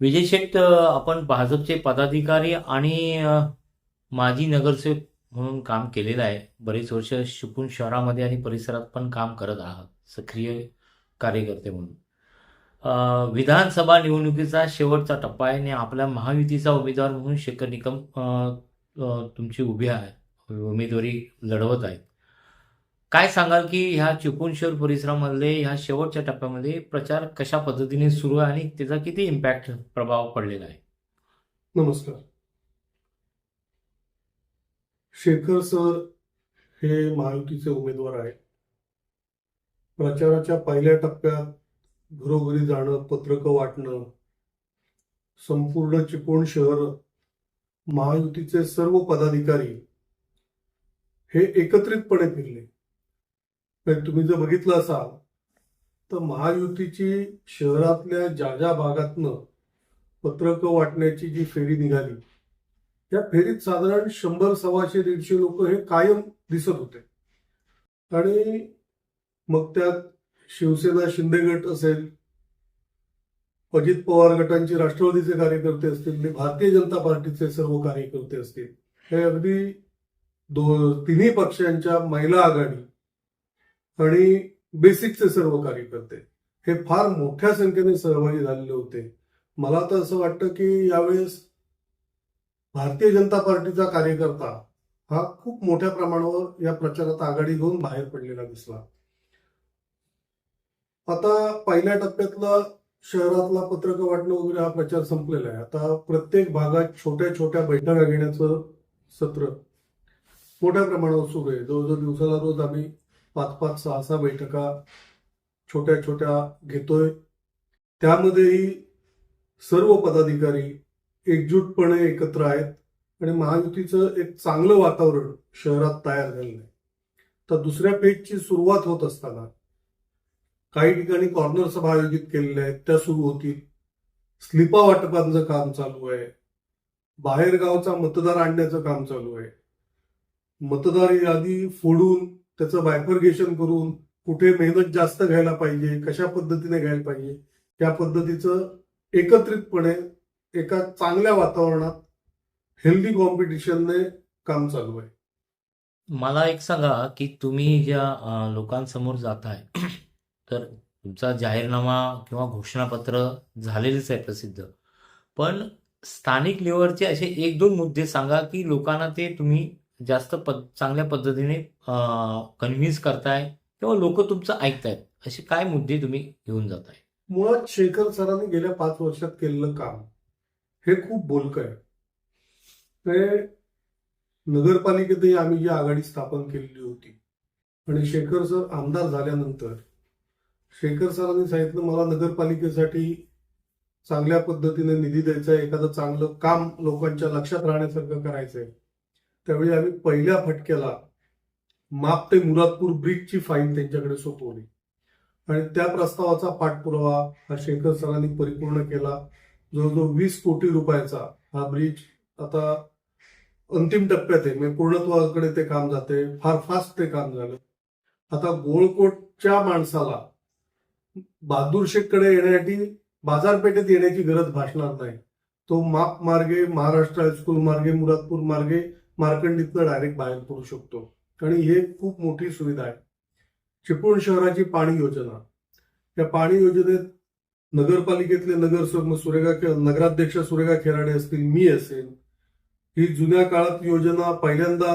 विजय शेठ, आपण भाजपचे पदाधिकारी आणि माजी नगरसेवक म्हणून काम केलेलं आहे. बरेच वर्ष चिपळूण शहरामध्ये आणि परिसरात पण काम करत आहात, सक्रिय कार्यकर्ते म्हणून. विधानसभा निवडणुकीचा शेवटचा टप्पा आहे आणि आपल्या महायुतीचा उमेदवार म्हणून शेखर निकम तुमची उभी आहे, उमेदवारी लढवत आहेत. काय सांगाल की ह्या चिपळूण शहर परिसरामधले ह्या शेवटच्या टप्प्यामध्ये प्रचार कशा पद्धतीने सुरू आहे आणि त्याचा किती इम्पॅक्ट प्रभाव पडलेला आहे? नमस्कार. शेखर सर हे महायुतीचे उमेदवार आहेत. प्रचाराच्या पहिल्या टप्प्यात घरोघरी जाणं, पत्रकं वाटणं, संपूर्ण चिपळूण शहर महायुतीचे सर्व पदाधिकारी हे एकत्रितपणे फिरले. पण तुम्ही जर बघितलं असाल तर महायुतीची शहरातल्या ज्या ज्या भागातनं पत्रकं वाटण्याची जी फेरी निघाली, त्या फेरीत साधारण 100, 125, लोक हे कायम दिसत होते. आणि मग त्यात शिवसेना शिंदे गट असेल, अजित पवार गटांचे राष्ट्रवादीचे कार्यकर्ते असतील, भारतीय जनता पार्टीचे सर्व कार्यकर्ते असतील, हे अगदी तिन्ही पक्षांच्या महिला आघाडी आणि बेसिकचे सर्व कार्यकर्ते हे फार मोठ्या संख्येने सहभागी झालेले होते. मला तर असं वाटतं की यावेळेस भारतीय जनता पार्टीचा कार्यकर्ता हा खूप मोठ्या प्रमाणावर या प्रचारात आघाडी घेऊन बाहेर पडलेला दिसला. आता पहिल्या टप्प्यातला शहरातला पत्रकं वाटणं वगैरे हा प्रचार संपलेला आहे. आता प्रत्येक भागात छोट्या छोट्या बैठका घेण्याचं सत्र मोठ्या प्रमाणावर सुरू आहे. जवळजवळ दिवसाला रोज आम्ही 5-5, 6-6 बैठका छोट्या छोट्या घेतोय. त्यामध्येही सर्व पदाधिकारी एकजूटपणे एकत्र आहेत आणि महायुतीचं एक चांगलं वातावरण शहरात तयार झालेलं आहे. तर दुसऱ्या फेजची सुरुवात होत असताना काही ठिकाणी कॉर्नर सभा आयोजित केलेल्या आहेत, त्या सुरू होतील. स्लिपा वाटपांचं काम चालू आहे. बाहेर गावचा मतदार आणण्याचं काम चालू आहे. मतदार यादी फोडून त्याचं बायफर्गेशन करून कुठे मेहनत जास्त घ्यायला पाहिजे, कशा पद्धतीने घ्यायला पाहिजे, त्या पद्धतीचं एकत्रितपणे एका चांगल्या वातावरणात हेल्दी कॉम्पिटिशनने काम चालू आहे. मला एक सांगा की तुम्ही ज्या लोकांसमोर जाताय तर तुमचा जाहीरनामा किंवा घोषणापत्र झालेलेच आहे प्रसिद्ध, पण स्थानिक लेवलचे असे 1-2 मुद्दे सांगा की लोकांना ते तुम्ही जास्त चांगल्या पद्धतीने कन्व्हिन्स करताय किंवा लोक तुमचं ऐकतायत, असे काय मुद्दे तुम्ही घेऊन जाताय? मुळात शेखर सरांनी गेल्या 5 वर्षात केलेलं काम हे खूप बोलकं आहे. ते नगरपालिकेतही आम्ही जी आघाडी स्थापन केलेली होती आणि शेखर सर आमदार झाल्यानंतर शेखर सरांनी सांगितलं मला नगरपालिकेसाठी चांगल्या पद्धतीने निधी द्यायचा आहे, एखादं चांगलं काम लोकांच्या लक्षात राहण्यासारखं करायचंय. त्यावेळी आम्ही पहिल्या फटक्याला माप ते मुरादपूर ब्रिजची फाईल त्यांच्याकडे सोपवली आणि त्या प्रस्तावाचा पाठपुरावा हा शेखर सरांनी परिपूर्ण केला. जवळजवळ 20 कोटी रुपयाचा हा ब्रिज आता अंतिम टप्प्यात आहे, म्हणजे पूर्णत्वाकडे ते काम जाते. फार फास्ट ते काम झालं. आता गोळकोटच्या माणसाला बहादूर शेठकडे येण्यासाठी बाजारपेठेत येण्याची गरज भासणार नाही. तो माप मार्गे, महाराष्ट्र हायस्कूल मार्गे, मुरादपूर मार्गे मार्कंडीतनं डायरेक्ट बाहेर पडू शकतो आणि हे खूप मोठी सुविधा आहे. चिपळूण शहराची पाणी योजना, या पाणी योजनेत नगरपालिकेतले नगरसेवक नगराध्यक्ष सुरेखा खेराडे असतील, मी असेल, ही जुन्या काळात योजना पहिल्यांदा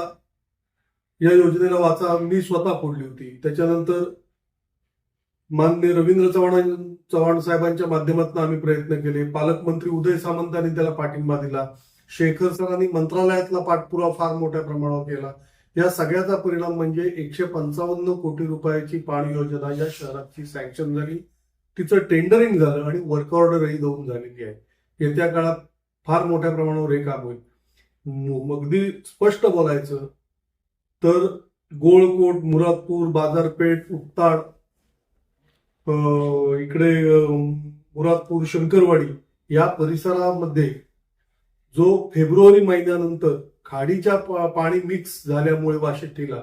या योजनेला वाचा मी स्वतः फोडली होती. त्याच्यानंतर माननीय रवींद्र चव्हाण साहेबांच्या माध्यमातून आम्ही प्रयत्न केले. पालकमंत्री उदय सामंतांनी त्याला पाठिंबा दिला. शेखर सरांनी मंत्रालयातला पाठपुरावा फार मोठ्या प्रमाणावर केला. या सगळ्याचा परिणाम म्हणजे 155 कोटी रुपयाची पाणी योजना या शहराची सँक्शन झाली. तिचं टेंडरिंग झालं आणि वर्क ऑर्डरही देऊन झालेली आहे. येत्या काळात फार मोठ्या प्रमाणावर हे काम होईल. अगदी स्पष्ट बोलायचं तर गोळकोट, मुरादपूर, बाजारपेठ, उत्ताड, इकडे मुरादपूर, शंकरवाडी या परिसरामध्ये जो फेब्रुवारी महिन्यानंतर खाडीच्या पाणी मिक्स झाल्यामुळे वाशिष्ठीला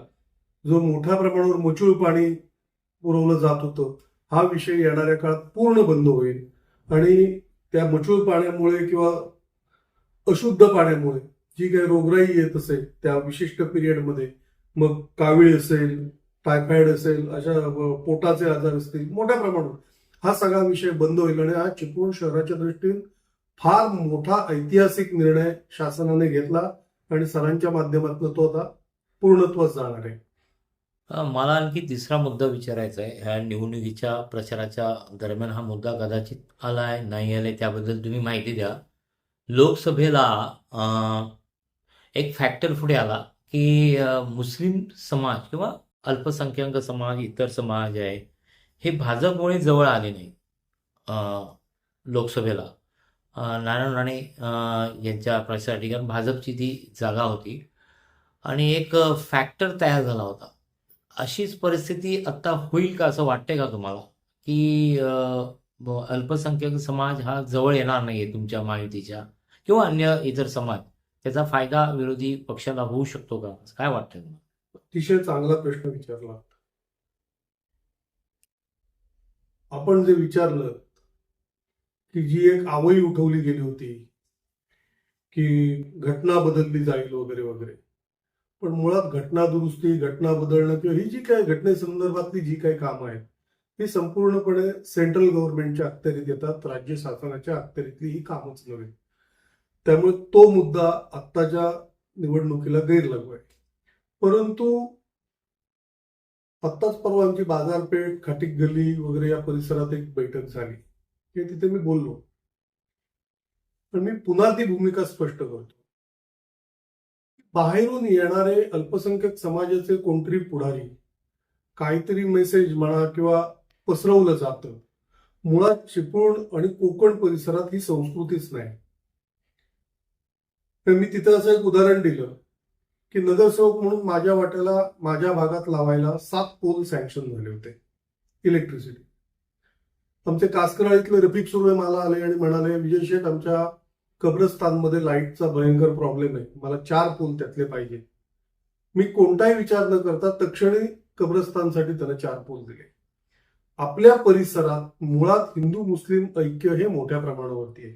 जो मोठ्या प्रमाणावर मुचूळ पाणी पुरवलं जात होतं, हा विषय येणाऱ्या काळात पूर्ण बंद होईल आणि त्या मचूळ पाण्यामुळे किंवा अशुद्ध पाण्यामुळे जी काही रोगराई येत असेल त्या विशिष्ट पिरियडमध्ये, मग कावीळ असेल, टायफॉइड असेल, अशा पोटाचे आजार असतील, मोठ्या प्रमाणावर हा सगळा विषय बंद होईल. आणि हा चिपळूण शहराच्या दृष्टीने फार मोठा ऐतिहासिक निर्णय शासनाने घेतला आणि सरांच्या माध्यमातून तो आता पूर्णत्वास जाणार आहे. मला आणखी तिसरा मुद्दा विचारायचा आहे. ह्या निवडणुकीच्या प्रचाराच्या दरम्यान हा मुद्दा कदाचित आलाय नाही आलाय त्याबद्दल तुम्ही माहिती द्या. लोकसभेला एक फॅक्टर पुढे आला की मुस्लिम समाज किंवा अल्पसंख्याक समाज, इतर समाज आहे, हे भाजपमुळे जवळ आले नाही लोकसभेला. नारायण राणे यांच्या प्रचारासाठी, कारण भाजपची ती जागा होती आणि एक फॅक्टर तयार झाला होता. अशीच परिस्थिती आता होईल का असं वाटतंय का तुम्हाला, की अल्पसंख्याक समाज हा जवळ येणार नाहीये तुमच्या महायुतीच्या किंवा अन्य इतर समाज, त्याचा फायदा विरोधी पक्षाला होऊ शकतो का, असं काय वाटतंय तुम्हाला? अतिशय चांगला प्रश्न विचारला. आपण जे विचारलं की जी एक आवई उठवली गेली होती की घटना बदलली जाईल वगैरे वगैरे, पण मुळात घटना दुरुस्ती, घटना बदलणं किंवा ही जी काही घटनेसंदर्भातली जी काही कामं आहेत ही संपूर्णपणे सेंट्रल गव्हर्नमेंटच्या अखत्यारीत येतात, राज्य शासनाच्या अखत्यारीतली ही कामच नव्हे. त्यामुळे तो मुद्दा आत्ताच्या निवडणुकीला गैरलागू आहे. परंतु आत्ताच परवा आमची बाजारपेठ, खाटीक गल्ली वगैरे या परिसरात एक बैठक झाली की तिथे मी बोललो. पण मी पुन्हा ती भूमिका स्पष्ट करतो. बाहेरून येणारे अल्पसंख्याक समाजाचे कोणतरी पुढारी काहीतरी मेसेज म्हणा किंवा पसरवलं जातं. मुळात चिपळूण आणि कोकण परिसरात ही संस्कृतीच नाही. तर मी तिथं असं एक उदाहरण दिलं की नगरसेवक म्हणून माझ्या वाट्याला माझ्या भागात लावायला 7 पोल सँक्शन झाले होते इलेक्ट्रिसिटी. आमचे कासकराळीतले रफिक सुर्वे मला आले आणि म्हणाले, विजय शेठ, आमच्या कब्रस्तानमध्ये लाईटचा भयंकर प्रॉब्लेम आहे, मला 4 पोल त्यातले पाहिजे. मी कोणताही विचार न करता तक्षणी कब्रस्तानसाठी त्याला 4 पोल दिले. आपल्या परिसरात मुळात हिंदू मुस्लिम ऐक्य हे मोठ्या प्रमाणावरती आहे.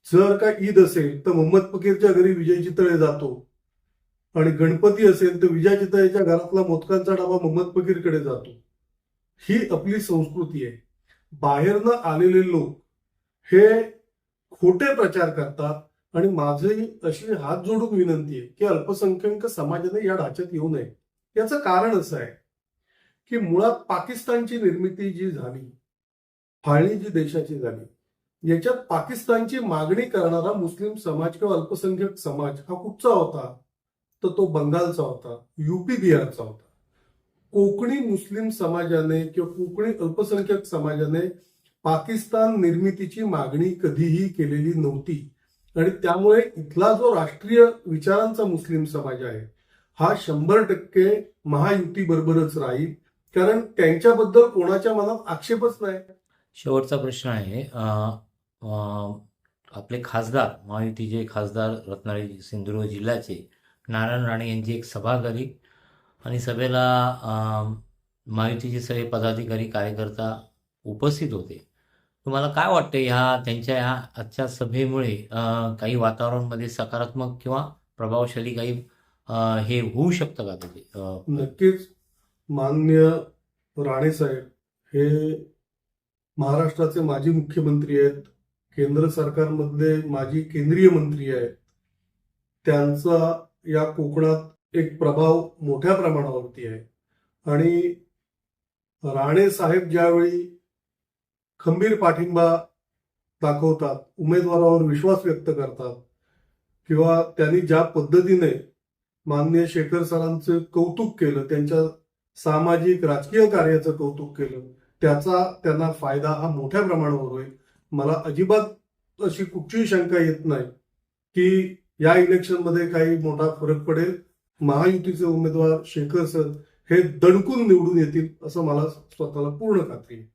जर का ईद असेल तर मोहम्मद फकीरच्या घरी विजय चितळे जातो आणि गणपती असेल तर विजय चितळेच्या घरातला मोदकांचा डबा मोहम्मद फकीरकडे जातो. ही आपली संस्कृती आहे. बाहेरनं आलेले लोक हे खोटे प्रचार करतात आणि माझी अशी हात जोडून विनंती आहे की अल्पसंख्याक समाजाने या ढाच्यात येऊ नये. याचं कारण असं आहे की मुळात पाकिस्तानची निर्मिती जी झाली, फाळणी जी देशाची झाली, याच्यात पाकिस्तानची मागणी करणारा मुस्लिम समाज किंवा अल्पसंख्याक समाज हा कुठचा होता, तर तो बंगालचा होता, युपी बिहारचा होता. कोकणी मुस्लिम समाजाने किंवा कोकणी अल्पसंख्याक समाजाने पाकिस्तान निर्मितीची मागणी कधीही केलेली नव्हती. आणि त्यामुळे इथला जो राष्ट्रीय विचारांचा मुस्लिम समाज आहे हा 100% महायुती बरोबरच राहील, कारण त्यांच्याबद्दल कोणाच्या मनात आक्षेपच नाही. शेवटचा प्रश्न आहे. आपले खासदार, महायुतीचे खासदार रत्नागिरी सिंधुदुर्ग जिल्ह्याचे नारायण राणे यांची एक सभा झाली आणि सभेला महायुतीचे सगळे पदाधिकारी, कार्यकर्ता उपस्थित होते. तुम्हाला काय वाटतं, त्यांच्या ह्या आजच्या सभेमुळे काही वातावरणामध्ये सकारात्मक किंवा प्रभावशाली काही हे होऊ शकतं का त्याचे? नक्कीच. माननीय राणे साहेब हे महाराष्ट्राचे माजी मुख्यमंत्री आहेत, केंद्र सरकारमधले माजी केंद्रीय मंत्री आहेत. त्यांचा या कोकणात एक प्रभाव मोठ्या प्रमाणावरती आहे. आणि राणे साहेब ज्यावेळी खंबीर पाठिंबा दाखवतात, उमेदवारावर विश्वास व्यक्त करतात, किंवा त्यांनी ज्या पद्धतीने माननीय शेखर सरांचं कौतुक केलं, त्यांच्या सामाजिक राजकीय कार्याचं कौतुक केलं, त्याचा त्यांना फायदा हा मोठ्या प्रमाणावर होईल. मला अजिबात अशी कुठचीही शंका येत नाही की या इलेक्शनमध्ये काही मोठा फरक पडेल. महायुतीचे उमेदवार शेखर सर हे दणकून निवडून येतील असं मला स्वतःला पूर्ण खात्री आहे.